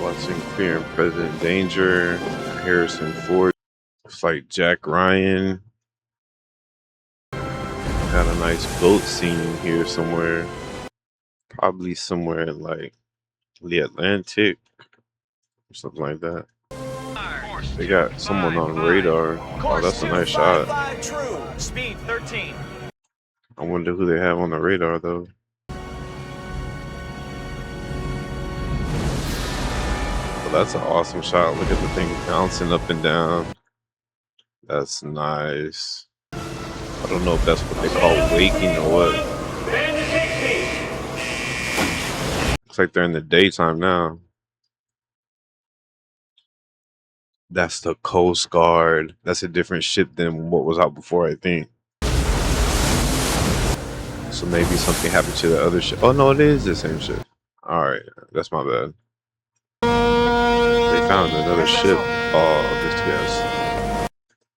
Watching Fear and Present Danger, Harrison Ford fight Jack Ryan. Got a nice boat scene here somewhere. Probably somewhere in like the Atlantic or something like that. They got someone on radar. Oh, that's a nice shot. Speed 13. I wonder who they have on the radar though. But that's an awesome shot. Look at the thing bouncing up and down. That's nice. I don't know if that's what they call waking or what. Looks like they're in the daytime now. That's the Coast Guard. That's a different ship than what was out before, I think. So maybe something happened to the other ship. Oh no, it is the same ship. Alright, that's my bad. They found another ship. Oh,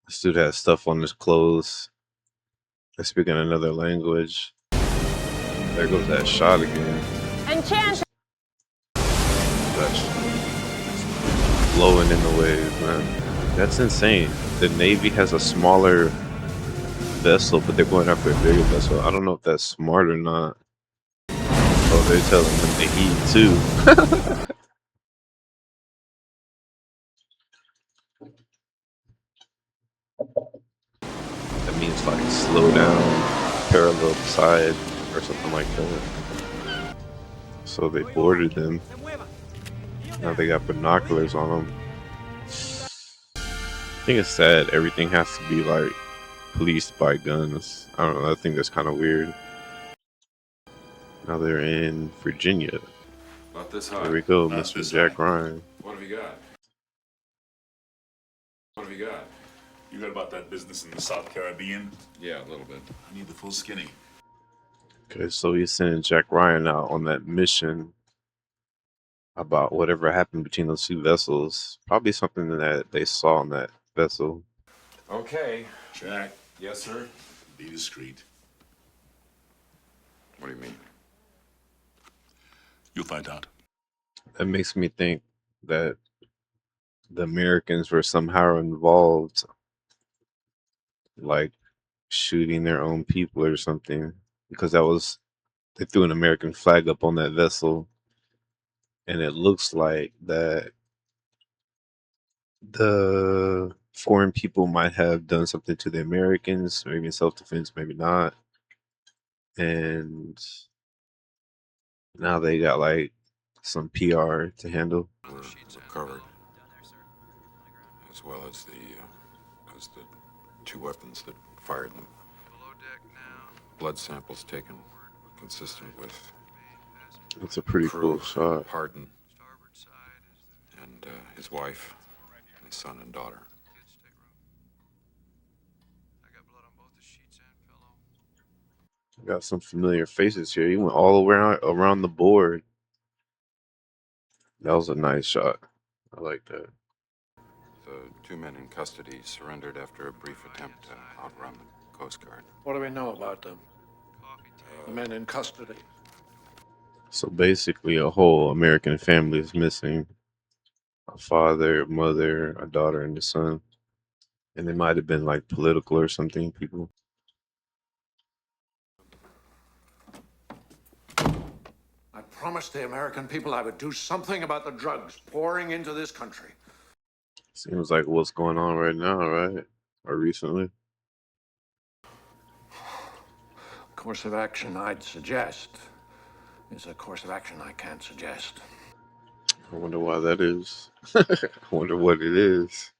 this dude has stuff on his clothes. They're speaking another language. There goes that shot again. Enchant. That's blowing in the waves, man. That's insane. The Navy has a smaller vessel, but they're going after a bigger vessel. I don't know if that's smart or not. Oh, they're telling them to heat too. That means like slow down, parallel side, or something like that. So they boarded them. Now they got binoculars on them. I think it's sad everything has to be like policed by guns. I don't know, I think that's kind of weird. Now they're in Virginia. Not this high. There we go, Not Mr. Jack high. Ryan. What have you got? What have you got? You got about that business in the South Caribbean? Yeah, a little bit. I need the full skinny. Okay, so he's sending Jack Ryan out on that mission about whatever happened between those two vessels. Probably something that they saw on that vessel. Okay. Jack, Yes, sir. be discreet. What do you mean? You'll find out. That makes me think that the Americans were somehow involved, like shooting their own people or something, because they threw an American flag up on that vessel, and it looks like that the foreign people might have done something to the Americans, maybe in self-defense, maybe not, and now they got like some PR to handle. We're recovered, as well as the two weapons that fired them. Blood samples taken, consistent with It's a pretty cool crew, shot. Pardon, and his wife, his son and daughter. Got some familiar faces here. He went all around the board. That was a nice shot. I like that. The two men in custody surrendered after a brief attempt to outrun the Coast Guard. What do we know about them? The men in custody. So basically, a whole American family is missing. A father, a mother, a daughter, and a son. And they might have been like political or something, people. I promised the American people I would do something about the drugs pouring into this country. Seems like what's going on right now, right? Or recently. Course of action I'd suggest is a course of action I can't suggest. I wonder why that is. I wonder what it is.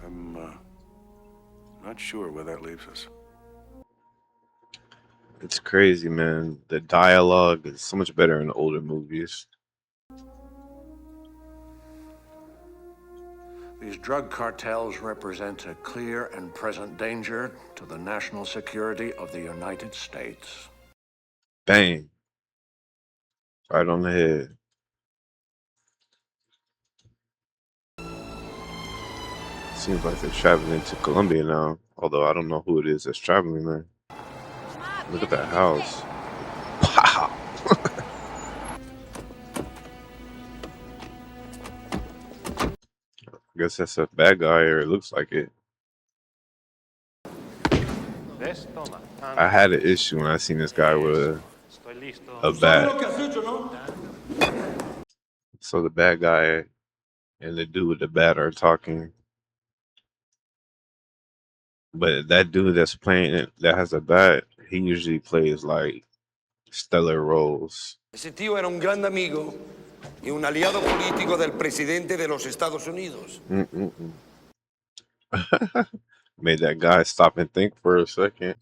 I'm not sure where that leaves us. It's crazy, man. The dialogue is so much better in the older movies. These drug cartels represent a clear and present danger to the national security of the United States. Bang. Right on the head. Seems like they're traveling to Colombia now, although I don't know who it is that's traveling there. Look at that house. Wow. I guess that's a bad guy, or it looks like it. I had an issue when I seen this guy with a bat. So the bad guy and the dude with the bat are talking. But that dude that's playing it, that has a bat, he usually plays like stellar roles. Ese tío era un gran amigo y un aliado político del presidente de los Estados Unidos. Mm-mm-mm. Made that guy stop and think for a second.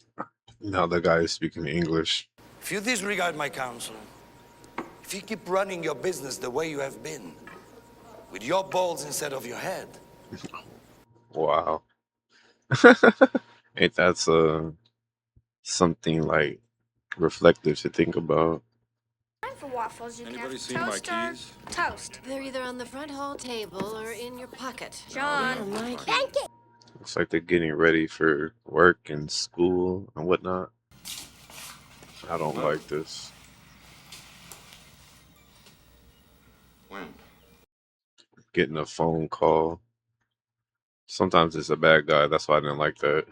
Now the guy is speaking English. If you disregard my counsel, if you keep running your business the way you have been, with your balls instead of your head. Wow. Ain't that something like reflective to think about? Time for waffles. You can Anybody have seen my toast or keys? toast. They're either on the front hall table or in your pocket. John, Mikey. thank you. Looks like they're getting ready for work and school and whatnot. I don't like this. When? Getting a phone call. Sometimes it's a bad guy. That's why I didn't like that.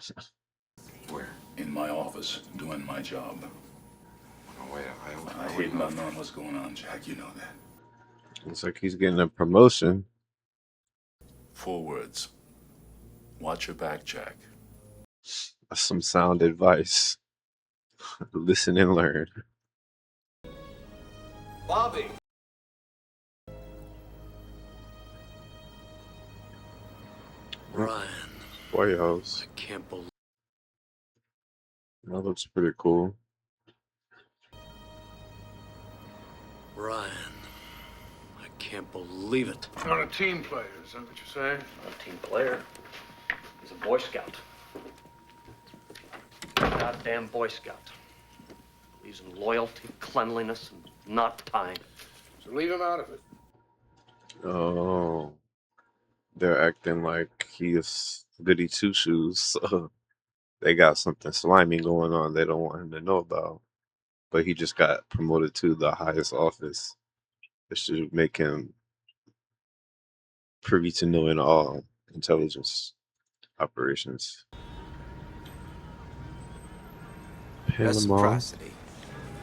Where? In my office, doing my job. Oh, wait, I hate not knowing what's going on, Jack. You know that. Looks like he's getting a promotion. 4 words. Watch your back, Jack. That's some sound advice. Listen and learn. Bobby. Ryan, White House. I can't believe. That looks pretty cool. Ryan, I can't believe it. Not a team player, is that what you're saying? A team player. He's a Boy Scout. Goddamn Boy Scout. He's in loyalty, cleanliness, and not time. So leave him out of it. Oh. They're acting like he is goody two shoes. So they got something slimy going on they don't want him to know about. But he just got promoted to the highest office. It should make him privy to knowing all intelligence operations. Panama. Reciprocity.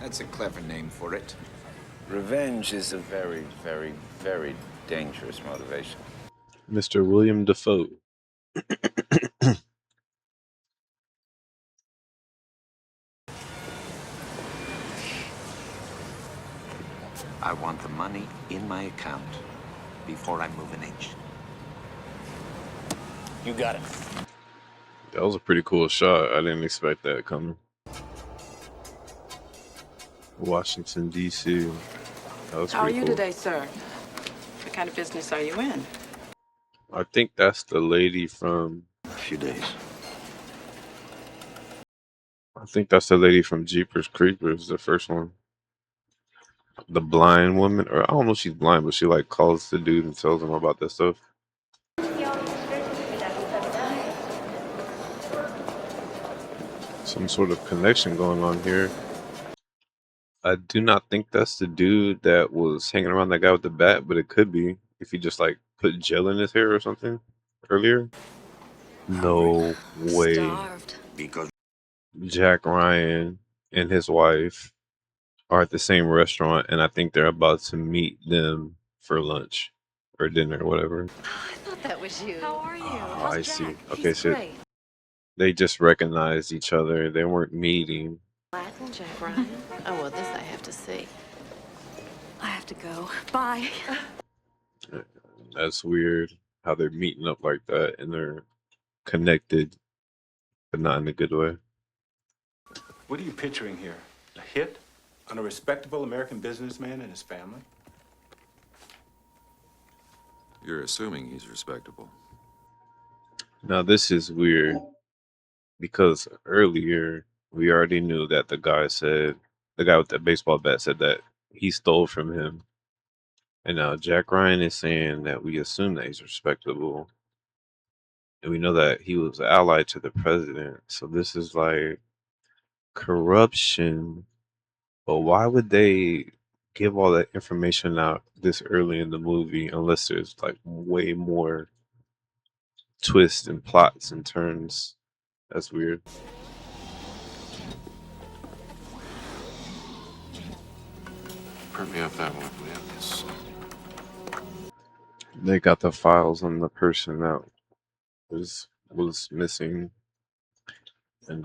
That's a clever name for it. Revenge is a very, very, very dangerous motivation. Mr. William Defoe. I want the money in my account before I move an inch. You got it. That was a pretty cool shot. I didn't expect that coming. Washington, D.C. That was How are pretty you cool. today, sir? What kind of business are you in? I think that's the lady from... A few days. I think that's the lady from Jeepers Creepers, the first one. The blind woman, or I don't know if she's blind, but she like calls the dude and tells him about that stuff. Some sort of connection going on here. I do not think that's the dude that was hanging around that guy with the bat, but it could be if he just like put gel in his hair or something earlier. No way. Starved. Because Jack Ryan and his wife are at the same restaurant, and I think they're about to meet them for lunch or dinner or whatever. I thought that was you. How are you? Oh, I see. Jack? Okay, He's so great. they just recognized each other. They weren't meeting. Latin, Jack Ryan. Oh, well, this I have to see. I have to go. Bye. That's weird how they're meeting up like that and they're connected, but not in a good way. What are you picturing here? A hit on a respectable American businessman and his family? You're assuming he's respectable. Now, this is weird because earlier we already knew that the guy with that baseball bat said that he stole from him. And now Jack Ryan is saying that we assume that he's respectable. And we know that he was allied to the president. So this is like corruption. But why would they give all that information out this early in the movie unless there's like way more twists and plots and turns? That's weird. Print me up that one, will you? Yes. They got the files on the person that was missing, and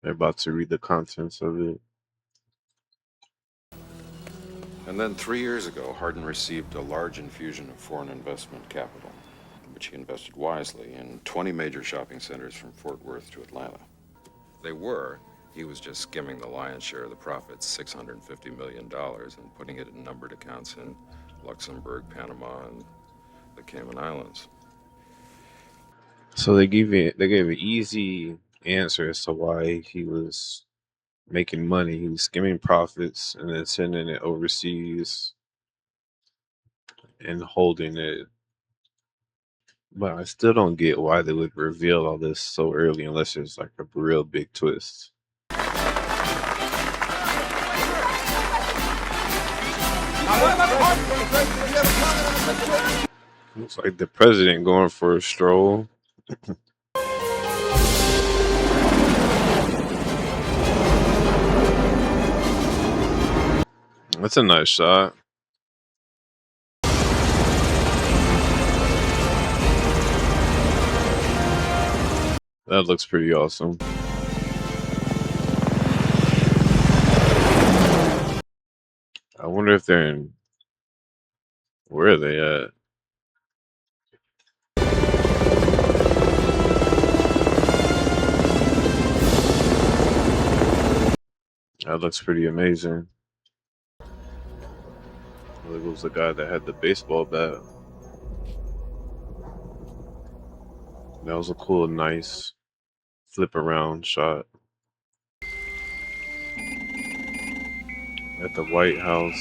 they're about to read the contents of it. And then 3 years ago, Hardin received a large infusion of foreign investment capital, which he invested wisely in 20 major shopping centers from Fort Worth to Atlanta. He was just skimming the lion's share of the profits, $650 million, and putting it in numbered accounts in Luxembourg, Panama, and the Cayman Islands. So they gave an easy answer as to why he was making money. He was skimming profits and then sending it overseas and holding it. But I still don't get why they would reveal all this so early unless there's like a real big twist. Looks like the president going for a stroll. That's a nice shot. That looks pretty awesome. I wonder if they're in. Where are they at? That looks pretty amazing. It was the guy that had the baseball bat. That was a cool, nice flip around shot. At the White House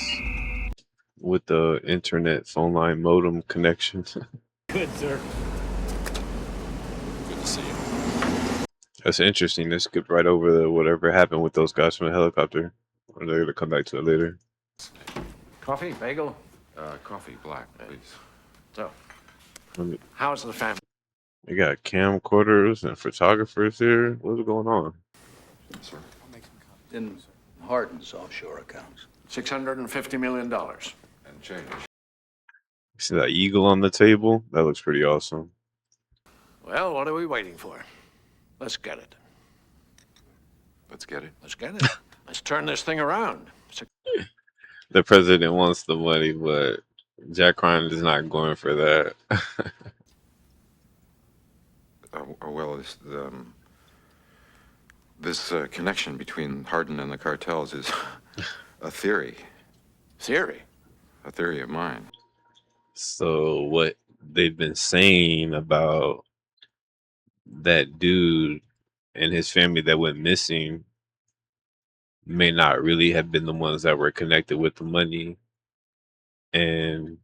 with the internet phone line modem connection. Good, sir. Good to see you. That's interesting. They skipped right over the whatever happened with those guys from the helicopter. Or they're gonna come back to it later. Coffee, bagel? Coffee, black, please. So, how's the family? They got camcorders and photographers here. What's going on? Sir. In Hardin's offshore accounts. $650 million. And change. See that eagle on the table? That looks pretty awesome. Well, what are we waiting for? Let's get it. Let's get it. Let's get it. Let's turn this thing around. The president wants the money, but Jack Ryan is not going for that. Well, this connection between Hardin and the cartels is a theory. Theory? A theory of mine. So what they've been saying about that dude and his family that went missing may not really have been the ones that were connected with the money. And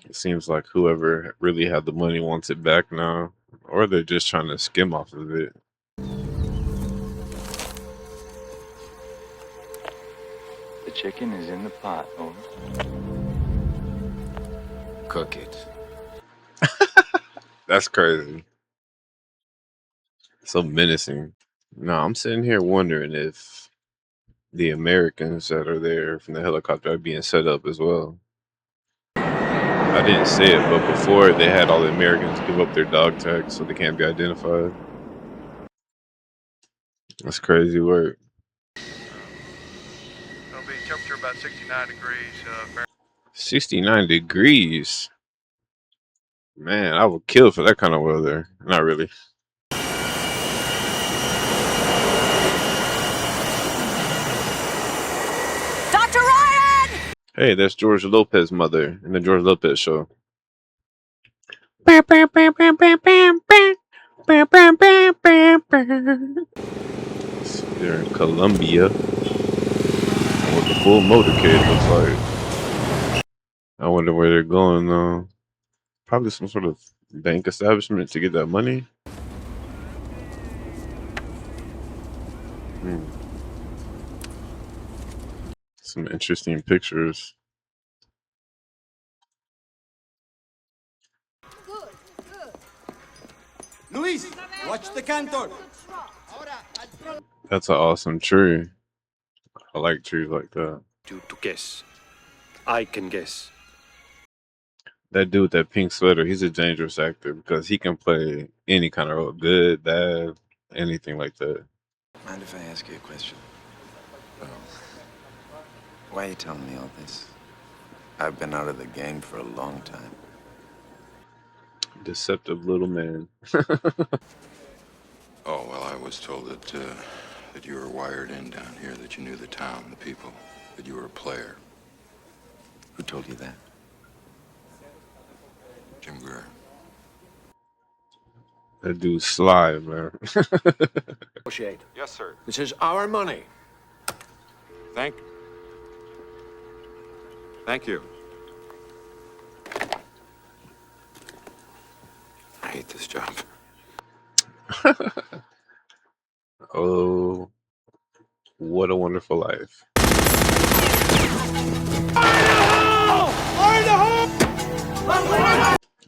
it seems like whoever really had the money wants it back now, or they're just trying to skim off of it. The chicken is in the pot, over. Cook it. That's crazy. So menacing. No, I'm sitting here wondering if the Americans that are there from the helicopter are being set up as well. I didn't say it, but before they had all the Americans give up their dog tags so they can't be identified. That's crazy work. It'll be temperature about 69 degrees. 69 degrees. Man, I would kill for that kind of weather. Not really. Dr. Ryan! Hey, that's George Lopez's mother in the George Lopez show. They're in Colombia. What the full motorcade looks like. I wonder where they're going though. Probably some sort of bank establishment to get that money. Some interesting pictures. Luis, watch the cantor. That's an awesome tree. I like trees like that. To guess. I can guess. That dude with that pink sweater, he's a dangerous actor because he can play any kind of role, good, bad, anything like that. Mind if I ask you a question? Why are you telling me all this? I've been out of the game for a long time. Deceptive little man. Oh, well, I was told that you were wired in down here, that you knew the town, the people, that you were a player. Who told you that? Jim Greer. That dude's sly, man. Negotiate. Yes, sir. This is our money. Thank you. I hate this job. Oh, what a wonderful life.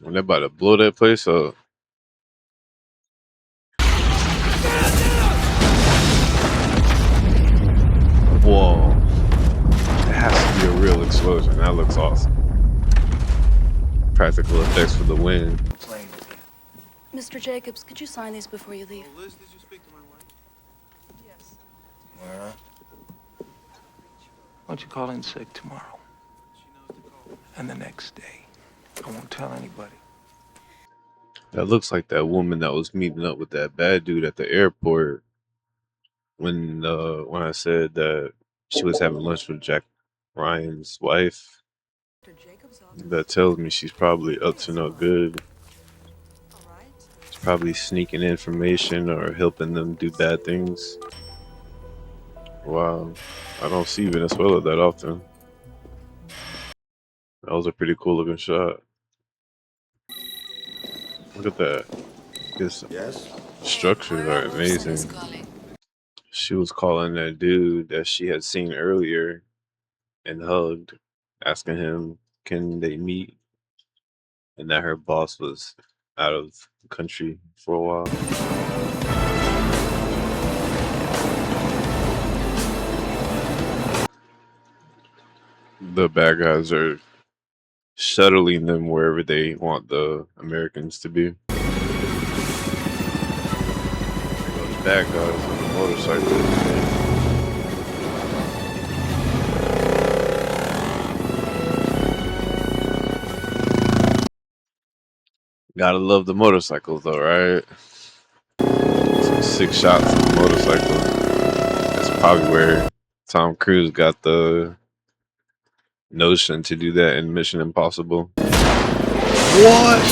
When they're about to blow that place up. Whoa. It has to be a real explosion. That looks awesome. Practical effects for the win. Mr. Jacobs, could you sign these before you leave? Liz, did you speak to my wife? Yes. Why don't you call in sick tomorrow? And the next day. I won't tell anybody. That looks like that woman that was meeting up with that bad dude at the airport when I said that she was having lunch with Jack Ryan's wife. That tells me she's probably up to no good. She's probably sneaking information or helping them do bad things. Wow, I don't see Venezuela that often. That was a pretty cool looking shot. Look at that. His structures are amazing. She was calling that dude that she had seen earlier and hugged, asking him, can they meet? And that her boss was out of the country for a while. The bad guys are shuttling them wherever they want the Americans to be. Those bad guys on the motorcycle. Gotta love the motorcycles though, right? Some sick shots of the motorcycle. That's probably where Tom Cruise got the notion to do that in Mission Impossible. What?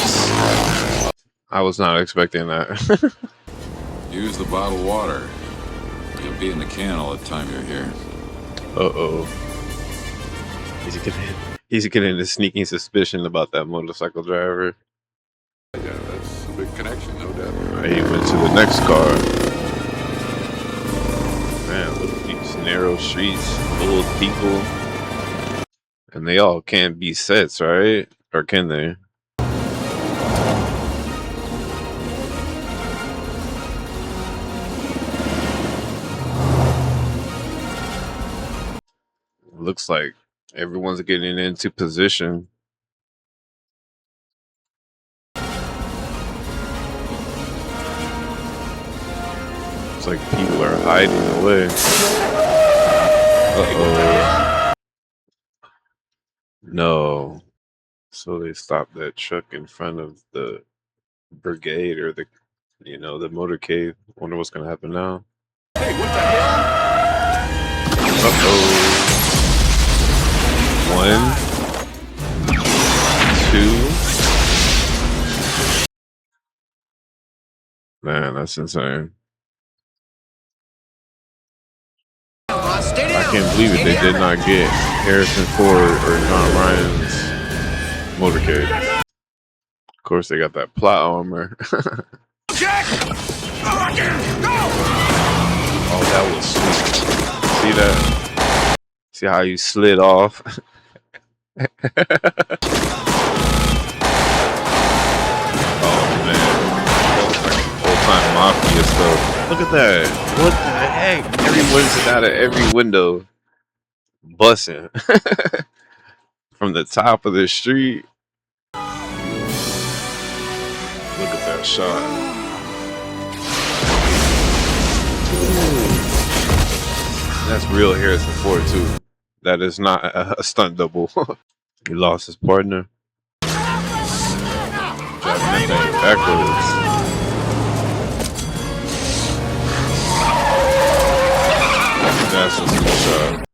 I was not expecting that. Use the bottled water. You'll be in the can all the time you're here. Uh-oh. He's getting a sneaking suspicion about that motorcycle driver. Yeah, that's a big connection, no doubt. He went to the next car. Man, look at these narrow streets full of people. And they all can't be sets, right? Or can they? Looks like everyone's getting into position. It's like people are hiding away. Uh-oh. No. So they stopped that truck in front of the brigade or the motorcade. Wonder what's gonna happen now. Hey, what the hell? Uh-oh. 1, 2. Man, that's insane. I can't believe it. They did not get Harrison Ford or John Ryan's motorcade. course, they got that plot armor. Jack! Oh, that was sweet. See that? See how you slid off? Oh man, old time mafia stuff. Look at that! What the heck? Everyone's out of every window, bussing from the top of the street. Look at that shot. That's real Harrison Ford too. That is not a stunt double. He lost his partner. Driving that thing backwards. That's a good shot.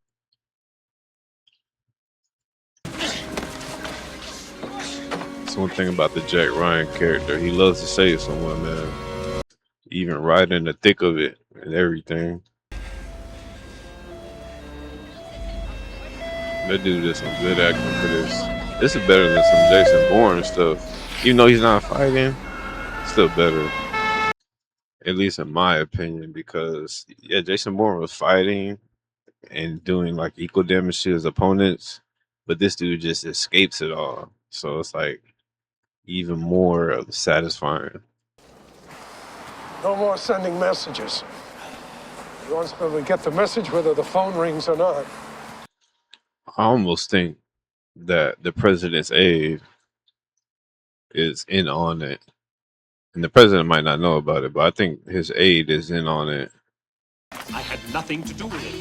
That's one thing about the Jack Ryan character. He loves to save someone, man. Even right in the thick of it and everything. That dude did some good acting for this. This is better than some Jason Bourne stuff. Even though he's not fighting, still better. At least in my opinion, because yeah, Jason Bourne was fighting and doing like equal damage to his opponents, but this dude just escapes it all. So it's like even more satisfying. No more sending messages. You want to be able to get the message whether the phone rings or not. I almost think that the president's aide is in on it. And the president might not know about it, but I think his aide is in on it. I had nothing to do with it.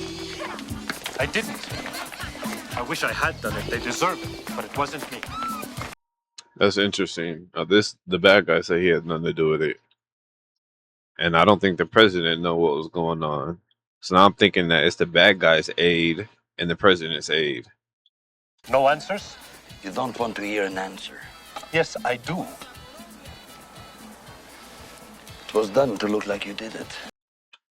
I didn't. I wish I had done it. They deserve it, but it wasn't me. That's interesting. The bad guy said he had nothing to do with it. And I don't think the president know what was going on. So now I'm thinking that it's the bad guy's aide and the president's aide. No answers? You don't want to hear an answer. Yes, I do. It was done to look like you did it.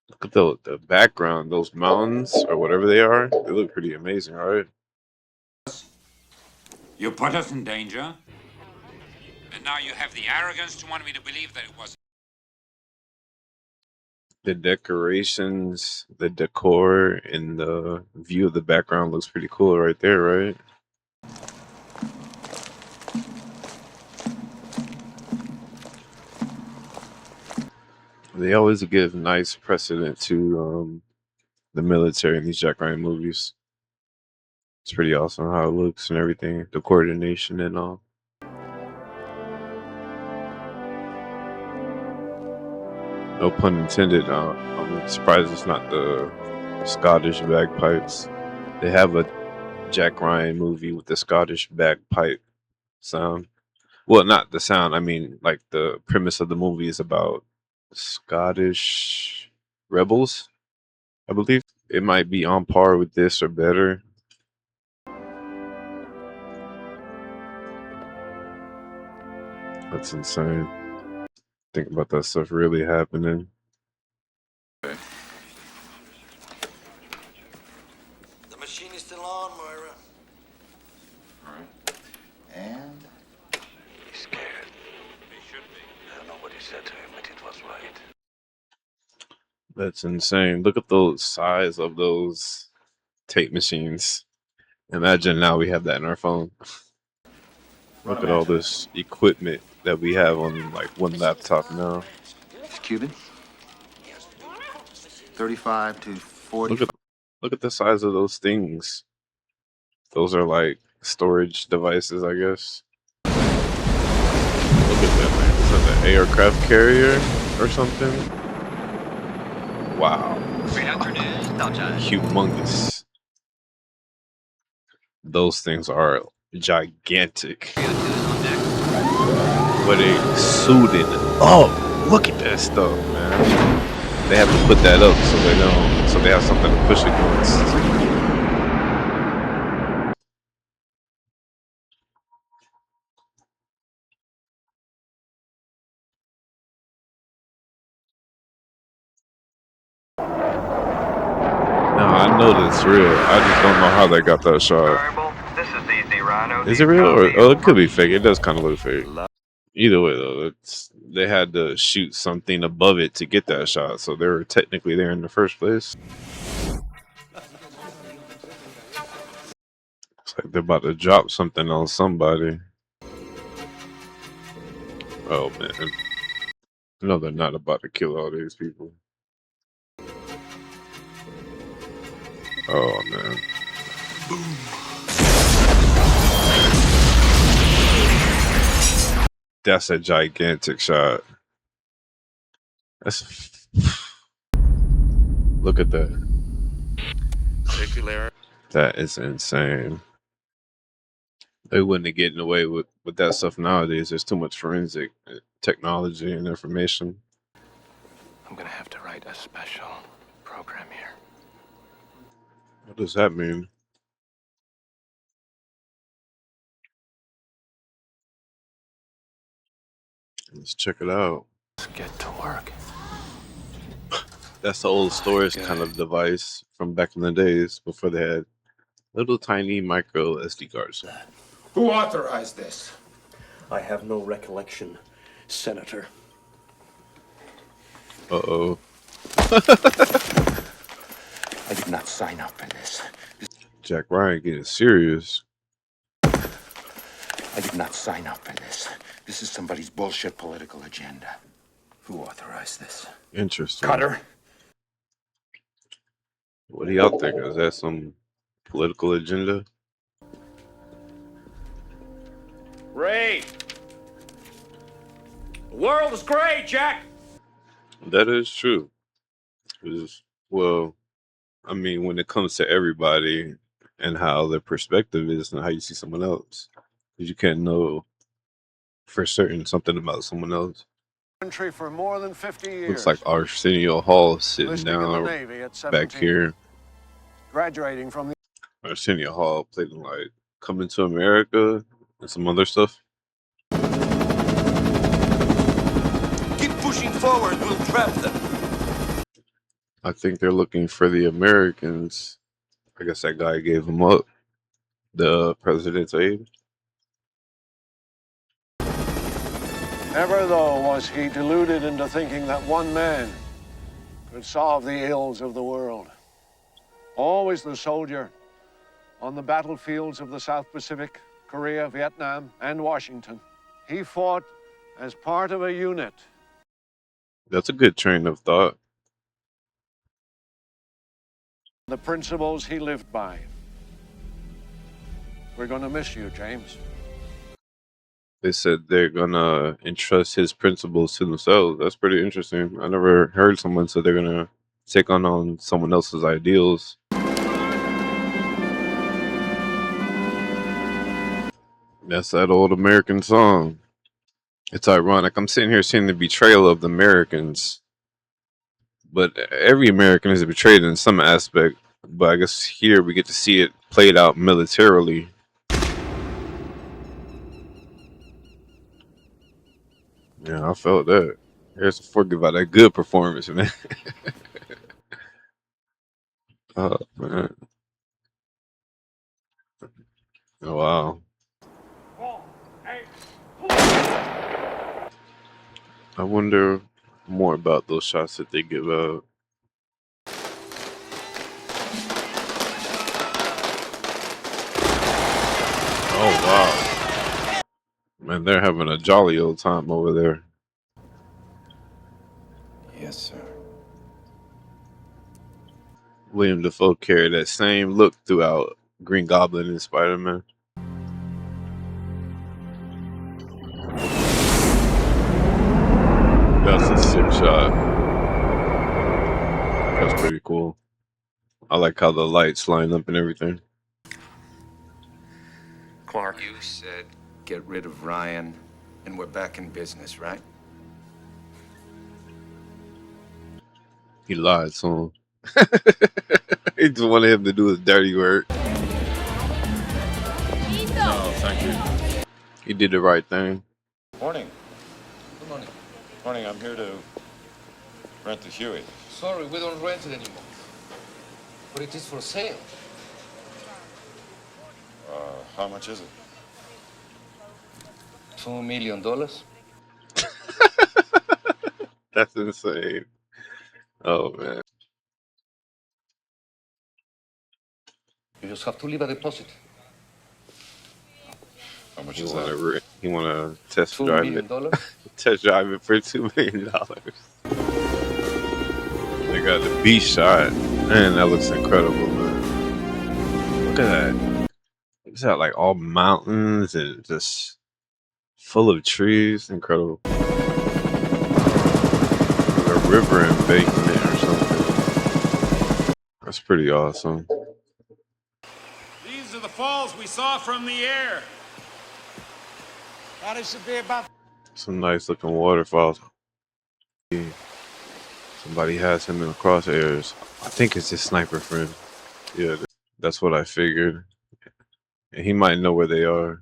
Look at the background, those mountains or whatever they are. They look pretty amazing, right? You put us in danger, and now you have the arrogance to want me to believe that it wasn't. The decorations, the decor, and the view of the background looks pretty cool right there, right? They always give nice precedent to the military in these Jack Ryan movies. It's pretty awesome how it looks and everything, the coordination and all. No pun intended. I'm surprised it's not the Scottish bagpipes. They have a Jack Ryan movie with the Scottish bagpipe sound. Well, not the sound. I mean, like the premise of the movie is about Scottish rebels, I believe. It might be on par with this or better. That's insane. Think about that stuff really happening. The machine is still on, Moira. All right. And He's scared. He should be. I don't know what he said to him, but it was right. That's insane. Look at the size of those tape machines. Imagine now we have that in our phone. Look at all this equipment that we have on like one laptop now. It's Cuban. 35 to 40. Look at the size of those things. Those are like storage devices, I guess. Look at that, man. Is that an aircraft carrier or something? Wow. Humongous. Those things are gigantic. But they suited up. Look at that stuff, man. They have to put that up so they have something to push against. No, I know that's real. I just don't know how they got that shot. This is Easy Rhino. Is it real or it could be fake? It does kind of look fake. Either way, though, they had to shoot something above it to get that shot, so they were technically there in the first place. It's like they're about to drop something on somebody. Oh man, no, they're not about to kill all these people. Oh man. That's a gigantic shot. That's look at that. Circular. That is insane. They wouldn't have gotten away with that stuff nowadays. There's too much forensic technology and information. I'm gonna have to write a special program here. What does that mean? Let's check it out. Let's get to work. That's the old storage kind of device from back in the days before they had little tiny micro SD cards. Who authorized this? I have no recollection, Senator. Uh-oh. I did not sign up for this. Jack Ryan getting serious. I did not sign up for this. This is somebody's bullshit political agenda. Who authorized this? Interesting. Cutter? What do y'all think? Is that some political agenda? Ray! The world is great, Jack! That is true. Well, I mean, when it comes to everybody and how their perspective is and how you see someone else, because you can't know for certain something about someone else. Country for more than 50 years. Looks like Arsenio Hall sitting Enlisting in the down Navy at back 17. here. Graduating from the Arsenio Hall played in like Coming to America and some other stuff. Keep pushing forward, we'll trap them. I think they're looking for the Americans. I guess that guy gave them up. The president's aide. Never, though, was he deluded into thinking that one man could solve the ills of the world. Always the soldier on the battlefields of the South Pacific, Korea, Vietnam, and Washington. He fought as part of a unit. That's a good train of thought. The principles he lived by. We're going to miss you, James. They said they're gonna entrust his principles to themselves. That's pretty interesting. I never heard someone say they're gonna take on someone else's ideals. That's that old American song. It's ironic. I'm sitting here seeing the betrayal of the Americans, but every American is betrayed in some aspect. But I guess here we get to see it played out militarily. Yeah, I felt that. Here's a fork about that good performance, man. Oh man. Oh wow. I wonder more about those shots that they give out. Oh wow. Man, they're having a jolly old time over there. Yes, sir. William Dafoe carried that same look throughout Green Goblin and Spider-Man. That's a sick shot. That's pretty cool. I like how the lights line up and everything. Clark, you said get rid of Ryan, and we're back in business, right? He lied to him. He just wanted him to do his dirty work. Oh, thank you. He did the right thing. Morning. Good morning. Morning, I'm here to rent the Huey. Sorry, we don't rent it anymore. But it is for sale. How much is it? $2 million. That's insane. Oh man. You just have to leave a deposit. How much He is wanna that? he wanna test $2 drive it. million. Test drive it for $2 million. They got the B shot. Man, that looks incredible, man. Look at that. It's got like all mountains and just full of trees. Incredible. Like a river embankment or something. That's pretty awesome. These are the falls we saw from the air. That should be about. Some nice looking waterfalls. Somebody has him in the crosshairs. I think it's his sniper friend. Yeah, that's what I figured. And he might know where they are.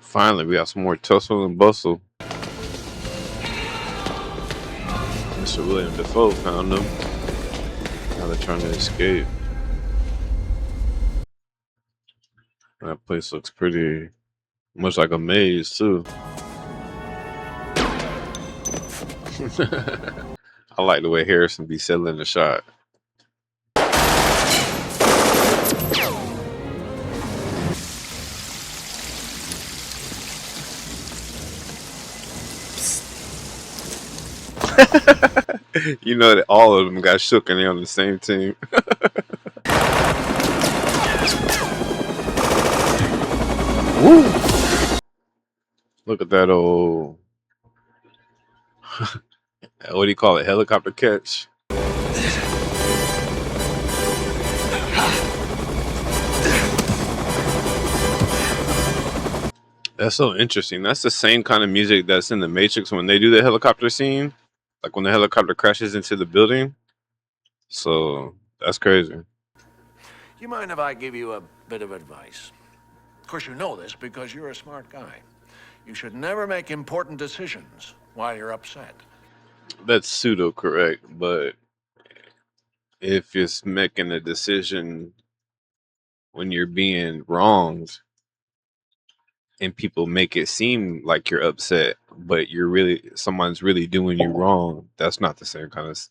Finally, we got some more tussle and bustle. Mr. William Defoe found them. Now they're trying to escape. That place looks pretty much like a maze, too. I like the way Harrison be settling the shot. You know that all of them got shook and they're on the same team. Woo! Look at that old what do you call it? Helicopter catch. That's so interesting. That's the same kind of music that's in the Matrix when they do the helicopter scene, like when the helicopter crashes into the building. So that's crazy. You mind if I give you a bit of advice? Of course, you know this because you're a smart guy. You should never make important decisions while you're upset. That's pseudo correct, but if it's making a decision when you're being wronged and people make it seem like you're upset, but you're really someone's really doing you wrong, that's not the same kind of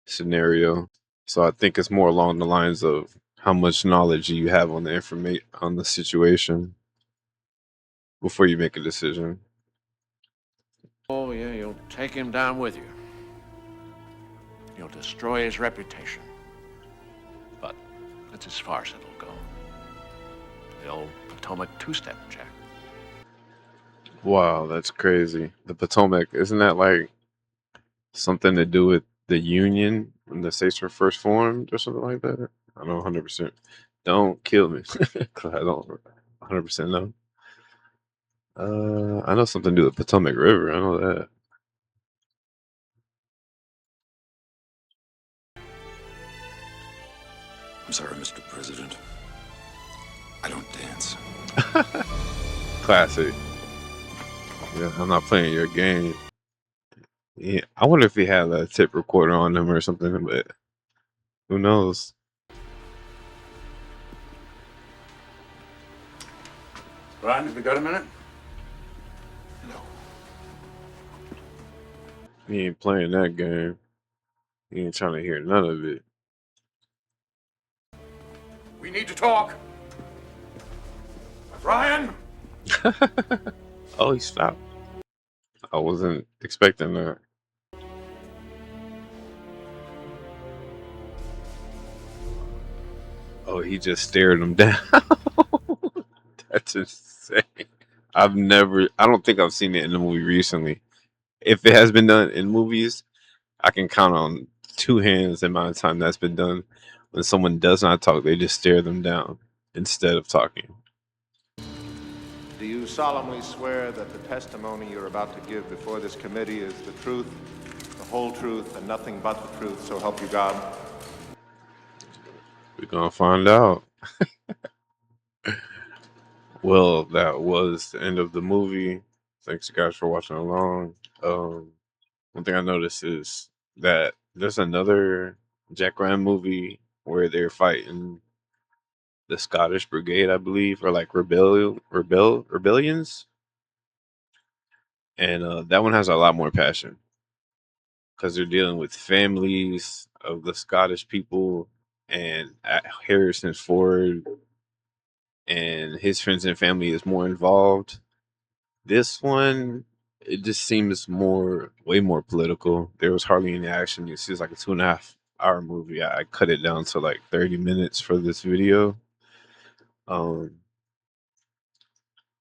scenario. So I think it's more along the lines of how much knowledge you have on the information on the situation before you make a decision. Oh, yeah, you'll take him down with you. You'll destroy his reputation. But that's as far as it'll go. The old Potomac two-step, Jack. Wow, that's crazy. The Potomac, isn't that like something to do with the Union when the states were first formed or something like that? I don't 100%. Don't kill me, 'cause I don't 100% know. I know something to do with Potomac River. I know that. I'm sorry, Mr. President. I don't dance. Classic. Yeah, I'm not playing your game. Yeah, I wonder if he had a tape recorder on him or something, but who knows? Brian, have you got a minute? He ain't playing that game. He ain't trying to hear none of it. We need to talk. Brian? Oh, he stopped. I wasn't expecting that. Oh, he just stared him down. That's insane. I don't think I've seen it in a movie recently. If it has been done in movies, I can count on two hands the amount of time that's been done. When someone does not talk, they just stare them down instead of talking. Do you solemnly swear that the testimony you're about to give before this committee is the truth, the whole truth, and nothing but the truth, so help you God? We're gonna find out. Well, that was the end of the movie. Thanks, you guys, for watching along. One thing I noticed is that there's another Jack Ryan movie where they're fighting the Scottish Brigade, I believe, or like rebellions, and that one has a lot more passion because they're dealing with families of the Scottish people, and Harrison Ford and his friends and family is more involved. This one, it just seems way more political. There was hardly any action. It seems like a 2.5 hour movie. I cut it down to like 30 minutes for this video. Um,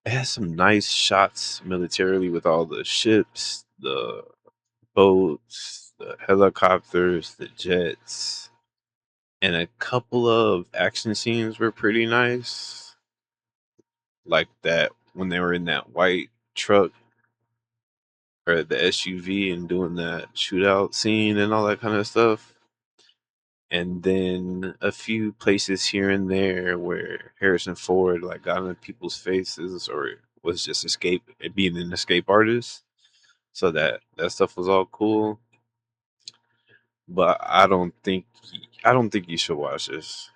it has some nice shots militarily with all the ships, the boats, the helicopters, the jets, and a couple of action scenes were pretty nice. Like that when they were in that white truck or the SUV and doing that shootout scene and all that kind of stuff. And then a few places here and there where Harrison Ford like got in people's faces or was just being an escape artist. So that stuff was all cool. But I don't think you should watch this.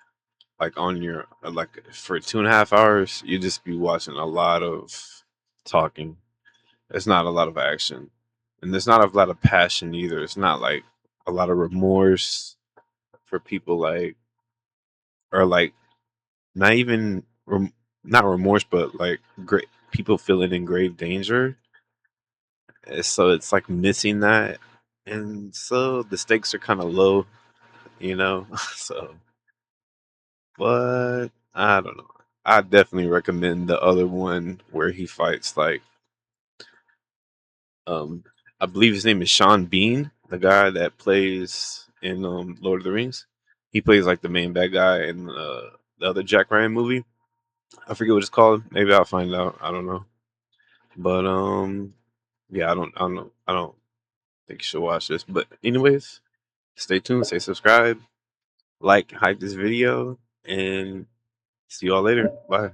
Like on your like for 2.5 hours, you just be watching a lot of talking. It's not a lot of action, and there's not a lot of passion either. It's not like a lot of remorse for people or like not even not remorse, but like great people feeling in grave danger. So it's like missing that, and so the stakes are kind of low, you know. So, but I don't know. I definitely recommend the other one where he fights like um I believe his name is Sean Bean, the guy that plays in Lord of the Rings. He plays like the main bad guy in the other Jack Ryan movie. I forget what it's called. Maybe I'll find out. I don't know. But yeah, I don't think you should watch this. But anyways, stay tuned, stay subscribed, like, hype this video, and see y'all later. Bye.